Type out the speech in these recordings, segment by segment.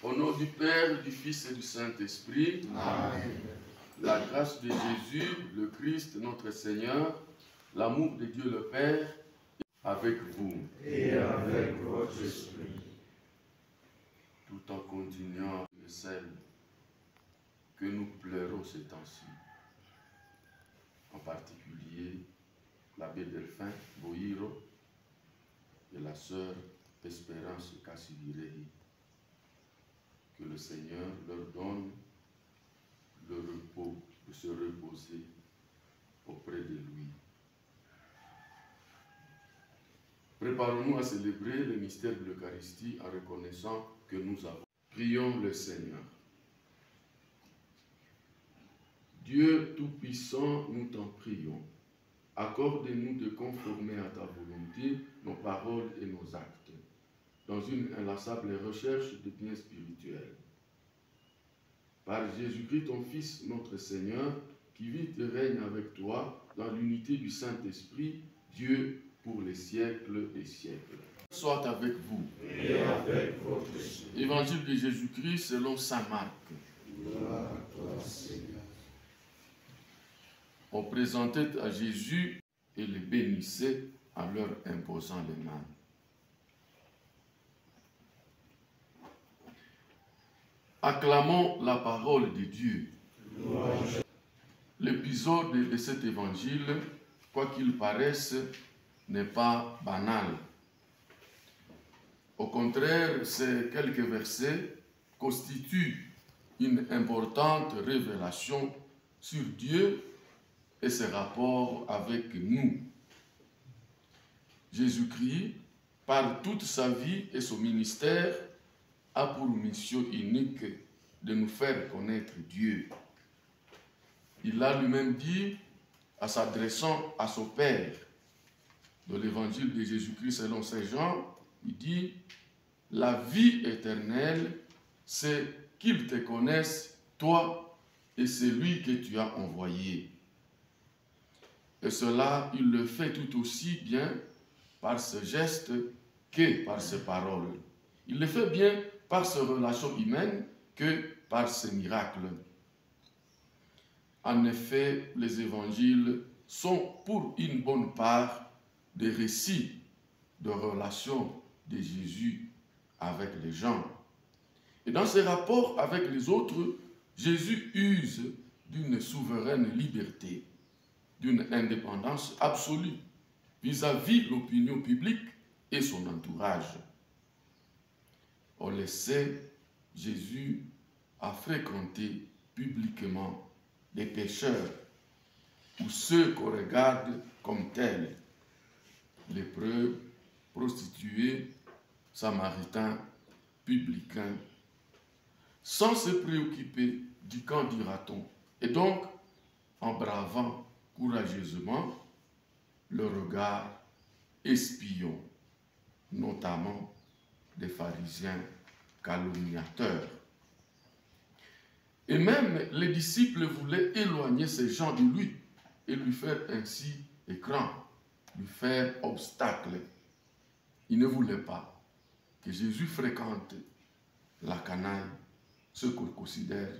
Au nom du Père, du Fils et du Saint-Esprit, Amen. La grâce de Jésus, le Christ, notre Seigneur, l'amour de Dieu le Père, avec vous. Et avec votre esprit. Tout en continuant le sel que nous pleurons ces temps-ci. En particulier, l'abbé Delphin Bohiro et la sœur Espérance Kassivirei. Que le Seigneur leur donne le repos de se reposer auprès de lui. Préparons-nous à célébrer le mystère de l'Eucharistie en reconnaissant que nous avons. Prions le Seigneur. Dieu Tout-Puissant, nous t'en prions. Accorde-nous de conformer à ta volonté nos paroles et nos actes, dans une inlassable recherche de biens spirituels. Par Jésus-Christ, ton Fils, notre Seigneur, qui vit et règne avec toi dans l'unité du Saint-Esprit, Dieu pour les siècles des siècles. Soit avec vous. Et avec votre esprit. Évangile de Jésus-Christ selon saint Marc. Gloire à toi, Seigneur. On présentait à Jésus et le bénissait en leur imposant les mains. Acclamons la parole de Dieu. L'épisode de cet évangile, quoi qu'il paraisse, n'est pas banal. Au contraire, ces quelques versets constituent une importante révélation sur Dieu et ses rapports avec nous. Jésus-Christ, par toute sa vie et son ministère, a pour mission unique de nous faire connaître Dieu. Il a lui-même dit, en s'adressant à son Père, dans l'évangile de Jésus-Christ selon saint Jean, il dit, « La vie éternelle, c'est qu'ils te connaissent, toi et celui que tu as envoyé. » Et cela, il le fait tout aussi bien par ce geste que par ses paroles. Il le fait bien par ses relations humaines que par ses miracles. En effet, les évangiles sont pour une bonne part des récits de relations de Jésus avec les gens. Et dans ses rapports avec les autres, Jésus use d'une souveraine liberté, d'une indépendance absolue vis-à-vis de l'opinion publique et son entourage. On le sait, Jésus a fréquenté publiquement les pécheurs ou ceux qu'on regarde comme tels, lépreux, prostituées, samaritains, publicains, sans se préoccuper du qu'en dira-t-on, et donc en bravant courageusement le regard espion, notamment des pharisiens calomniateurs. Et même les disciples voulaient éloigner ces gens de lui et lui faire ainsi écran, lui faire obstacle. Ils ne voulaient pas que Jésus fréquente la canaille, ce qu'on considère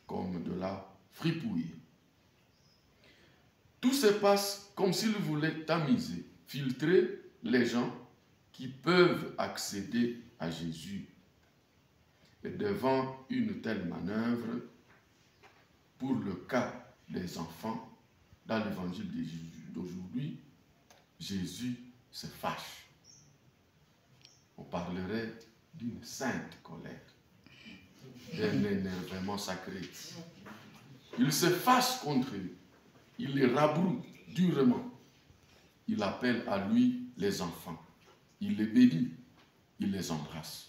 comme de la fripouille. Tout se passe comme s'il voulait tamiser, filtrer les gens qui peuvent accéder à Jésus. Et devant une telle manœuvre, pour le cas des enfants, dans l'évangile d'aujourd'hui, Jésus se fâche. On parlerait d'une sainte colère, d'un énervement sacré. Il se fâche contre eux, il les rabroue durement. Il appelle à lui les enfants, il les bénit, il les embrasse.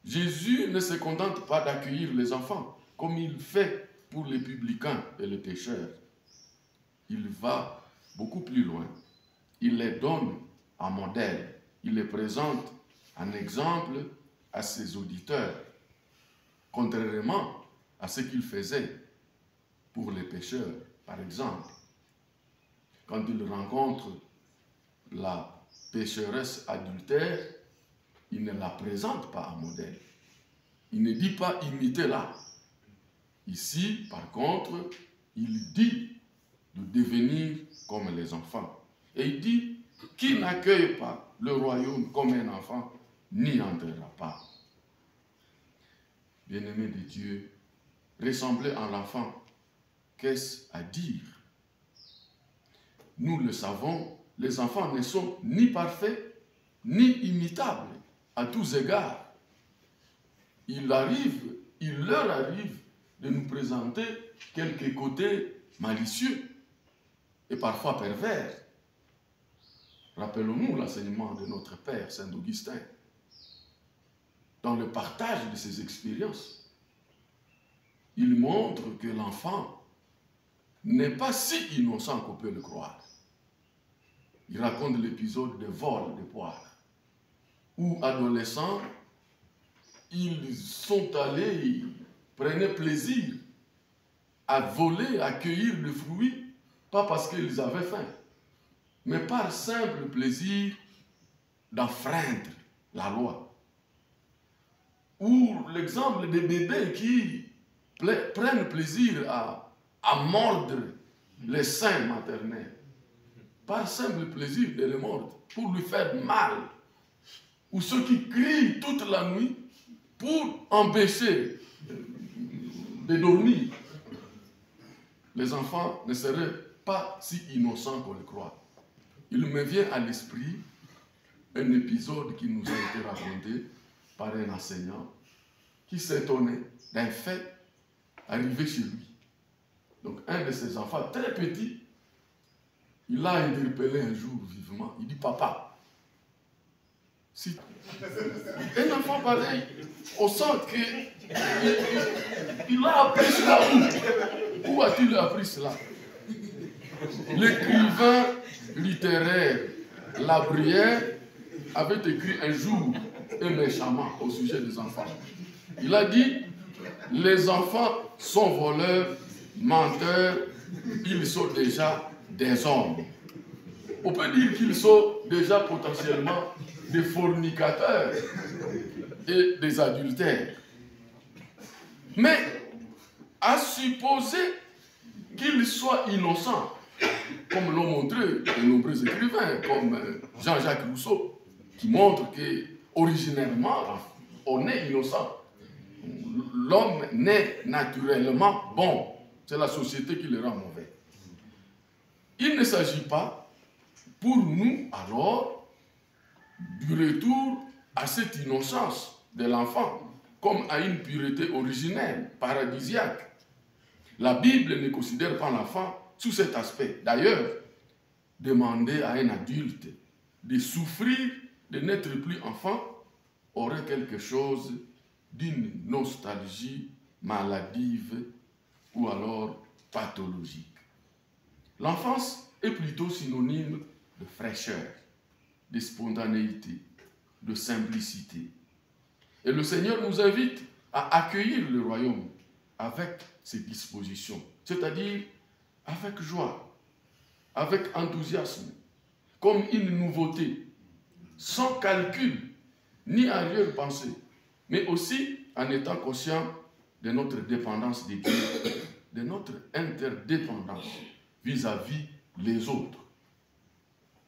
Jésus ne se contente pas d'accueillir les enfants, comme il fait pour les publicains et les pécheurs. Il va beaucoup plus loin. Il les donne en modèle. Il les présente en exemple à ses auditeurs, contrairement à ce qu'il faisait pour les pécheurs. Par exemple, quand il rencontre la pécheresse adultère, il ne la présente pas en modèle. Il ne dit pas imitez-la. Ici, par contre, il dit de devenir comme les enfants. Et il dit, qui n'accueille pas le royaume comme un enfant, n'y entrera pas. Bien-aimés de Dieu, ressembler à l'enfant, qu'est-ce à dire? Nous le savons, les enfants ne sont ni parfaits, ni imitables, à tous égards. Il leur arrive de nous présenter quelques côtés malicieux et parfois pervers. Rappelons-nous l'enseignement de notre Père, Saint Augustin, dans le partage de ses expériences. Il montre que l'enfant n'est pas si innocent qu'on peut le croire. Il raconte l'épisode de vol de poires, où adolescents, ils sont allés, ils prenaient plaisir à voler, à cueillir le fruit, pas parce qu'ils avaient faim, mais par simple plaisir d'enfreindre la loi. Ou l'exemple des bébés qui prennent plaisir à mordre les seins maternels, par simple plaisir de les mordre, pour lui faire mal. Ou ceux qui crient toute la nuit pour empêcher de dormir. Les enfants ne seraient pas si innocents qu'on le croit. Il me vient à l'esprit un épisode qui nous a été raconté par un enseignant qui s'étonnait d'un fait arrivé chez lui. Donc un de ses enfants, très petit, il l'a interpellé un jour vivement. Il dit, papa, si un enfant pareil, au sens qu'il a appris cela où? Où a-t-il appris cela? L'écrivain littéraire La Bruyère avait écrit un jour et méchamment au sujet des enfants. Il a dit, les enfants sont voleurs, menteurs, ils sont déjà des hommes. On peut dire qu'ils sont déjà potentiellement des fornicateurs et des adultères. Mais à supposer qu'ils soient innocents, comme l'ont montré de nombreux écrivains, comme Jean-Jacques Rousseau, qui montre qu'originairement, on est innocent. L'homme naît naturellement bon. C'est la société qui le rend mauvais. Il ne s'agit pas, pour nous, alors, du retour à cette innocence de l'enfant, comme à une pureté originelle, paradisiaque. La Bible ne considère pas l'enfant sous cet aspect. D'ailleurs, demander à un adulte de souffrir de n'être plus enfant aurait quelque chose d'une nostalgie maladive ou alors pathologique. L'enfance est plutôt synonyme de fraîcheur, de spontanéité, de simplicité. Et le Seigneur nous invite à accueillir le royaume avec ses dispositions, c'est-à-dire avec joie, avec enthousiasme, comme une nouveauté, sans calcul, ni arrière-pensée, mais aussi en étant conscient de notre dépendance de Dieu, de notre interdépendance vis-à-vis les autres.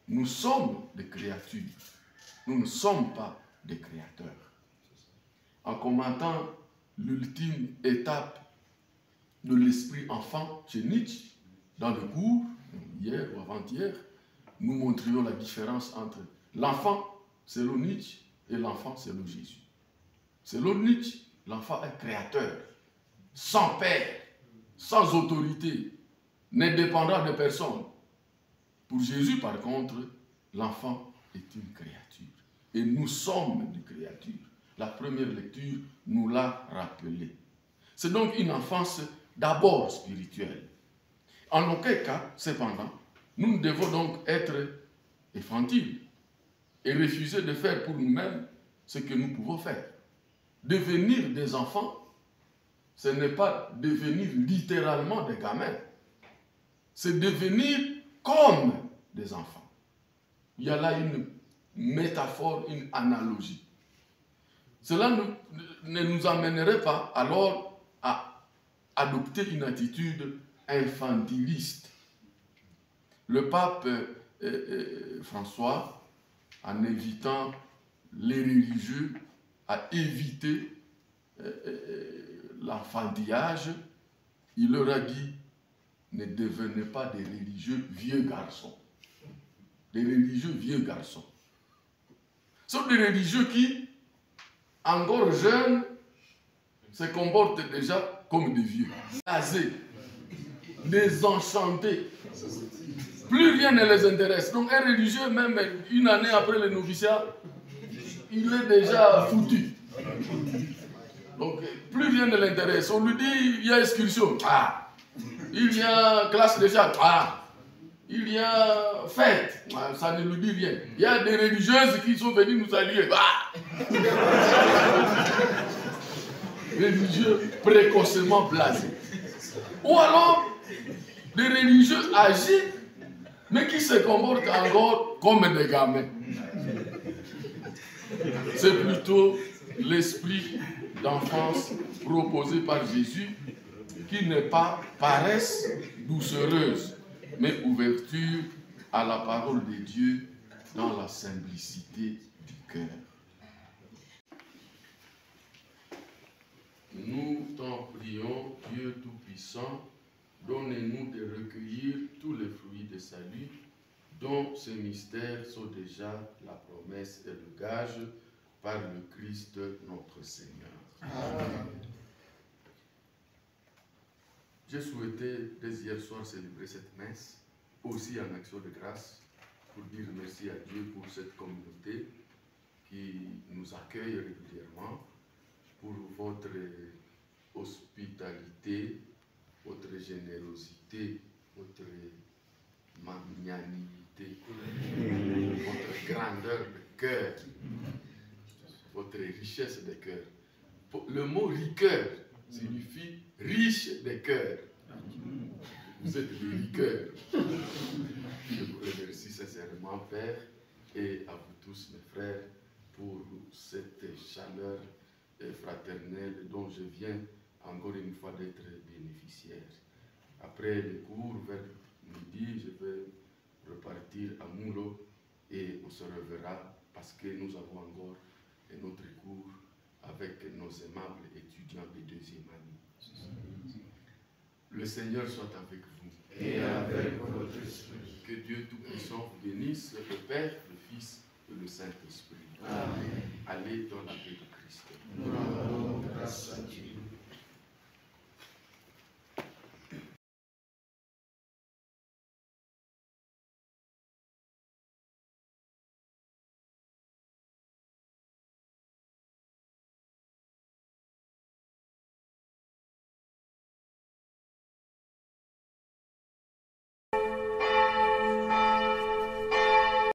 Nous sommes des créatures, nous ne sommes pas des créateurs. En commentant l'ultime étape de l'esprit enfant chez Nietzsche, dans le cours, hier ou avant-hier, nous montrions la différence entre l'enfant, selon Nietzsche, et l'enfant, selon Jésus. Selon Nietzsche, l'enfant est créateur, sans père, sans autorité, ne dépendant de personne. Pour Jésus, par contre, l'enfant est une créature. Et nous sommes des créatures. La première lecture nous l'a rappelé. C'est donc une enfance d'abord spirituelle. En aucun cas, cependant, nous devons donc être infantiles et refuser de faire pour nous-mêmes ce que nous pouvons faire. Devenir des enfants ce n'est pas devenir littéralement des gamins. C'est devenir comme des enfants. Il y a là une métaphore, une analogie. Cela ne nous amènerait pas alors à adopter une attitude infantiliste. Le pape François, en invitant les religieux à éviter l'enfantillage, il leur a dit: ne devenez pas des religieux vieux garçons. Des religieux vieux garçons. Ce sont des religieux qui, encore jeunes, se comportent déjà comme des vieux. Blasés, désenchantés. Plus rien ne les intéresse. Donc un religieux, même une année après le noviciat, il est déjà foutu. Donc plus rien ne l'intéresse. On lui dit, il y a excursion. Ah. Il y a classe de jacques. Ah. Il y a fête. Ah. Ça ne lui dit rien. Il y a des religieuses qui sont venues nous saluer. Ah. Religieux précocement blasés. Ou alors des religieux âgés, mais qui se comportent encore comme des gamins. C'est plutôt l'esprit d'enfance proposé par Jésus, qui n'est pas paresse doucereuse, mais ouverture à la parole de Dieu dans la simplicité du cœur. Nous t'en prions, Dieu Tout-Puissant, donnez-nous de recueillir tous les fruits de salut, dont ces mystères sont déjà la promesse et le gage par le Christ notre Seigneur. Amen. J'ai souhaité dès hier soir célébrer cette messe, aussi en action de grâce, pour dire merci à Dieu pour cette communauté qui nous accueille régulièrement, pour votre hospitalité, votre générosité, votre magnanimité, votre grandeur de cœur, votre richesse de cœur. Le mot riqueur signifie riche de cœur. Vous êtes des riqueurs. Je vous remercie sincèrement, Père, et à vous tous, mes frères, pour cette chaleur fraternelle dont je viens encore une fois d'être bénéficiaire. Après les cours, vers midi, je vais repartir à Moulo et on se reverra parce que nous avons encore un autre cours avec nos aimables étudiants de deuxième année. Le Seigneur soit avec vous. Et avec votre esprit. Que Dieu Tout-Puissant vous bénisse, le Père, le Fils et le Saint-Esprit. Amen. Allez dans la paix de Dieu.